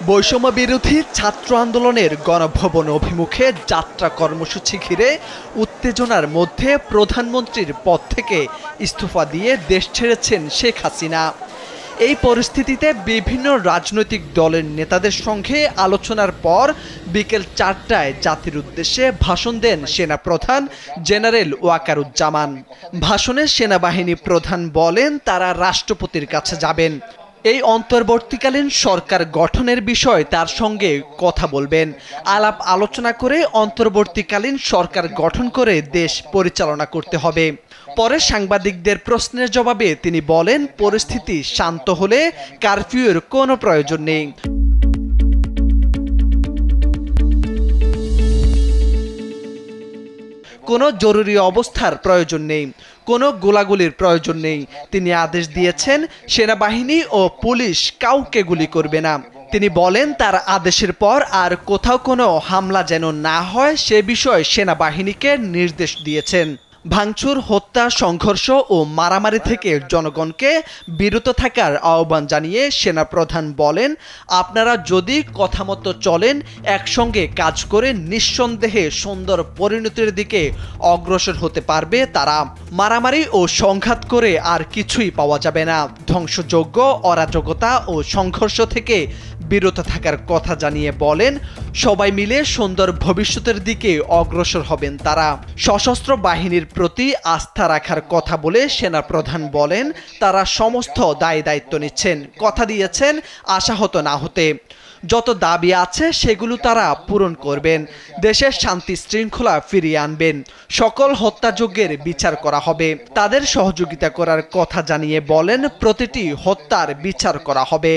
বৈষম্য বিরোধী ছাত্র আন্দোলনের গণভবন অভিমুখে যাত্রা কর্মসূচি ঘিরে উত্তেজনার মধ্যে প্রধানমন্ত্রীর পদ থেকে ইস্তফা দিয়ে দেশ ছেড়েছেন শেখ হাসিনা। এই পরিস্থিতিতে বিভিন্ন রাজনৈতিক দলের নেতাদের সঙ্গে আলোচনার পর বিকেল ৪টায় জাতির উদ্দেশ্যে ভাষণ দেন সেনাপ্রধান জেনারেল ওয়াকারুজ্জামান। ভাষণে সেনাবাহিনী প্রধান বলেন তারা রাষ্ট্রপতির কাছে যাবেন, এই অন্তর্বর্তীকালীন সরকার গঠনের বিষয়ে তার সঙ্গে কথা বলবেন, আলাপ আলোচনা করে অন্তর্বর্তীকালীন সরকার গঠন করে দেশ পরিচালনা করতে হবে। পরে সাংবাদিকদের প্রশ্নের জবাবে তিনি বলেন, পরিস্থিতি শান্ত হলে কারফিউয়ের কোনো প্রয়োজন নেই। কোনো জরুরি অবস্থার প্রয়োজন নেই, কোনো গোলাগুলির প্রয়োজন নেই। তিনি আদেশ দিয়েছেন সেনাবাহিনী ও পুলিশ কাউকে গুলি করবে না। তিনি বলেন তার আদেশের পর আর কোথাও কোনো হামলা যেন না হয় সে বিষয়ে সেনাবাহিনীকে নির্দেশ দিয়েছেন। ভাঙচুর, হত্যা, সংঘর্ষ ও মারামারি থেকে জনগণকে বিরত থাকার আহ্বান জানিয়ে সেনাপ্রধান বলেন, আপনারা যদি কথা মতো চলেন, একসঙ্গে কাজ করে নিঃসন্দেহে সুন্দর পরিণতির দিকে অগ্রসর হতে পারবে তারা। মারামারি ও সংঘাত করে আর কিছুই পাওয়া যাবে না। ধ্বংসযজ্ঞ, অরাজকতা ও সংঘর্ষ থেকে বিরত থাকার কথা জানিয়ে বলেন, সবাই মিলে সুন্দর ভবিষ্যতের দিকে অগ্রসর হবেন তারা। সশস্ত্র বাহিনীর প্রতি আস্থা রাখার কথা বলে সেনাপ্রধান বলেন, তারা সমস্ত দায়িত্ব নিচ্ছেন, কথা দিয়েছেন আশাহত না হতে। যত দাবি আছে সেগুলো তারা পূরণ করবেন, দেশের শান্তি শৃঙ্খলা ফিরিয়ে আনবেন, সকল হত্যাযজ্ঞের বিচার করা হবে। তাদের সহযোগিতা করার কথা জানিয়ে বলেন, প্রতিটি হত্যার বিচার করা হবে।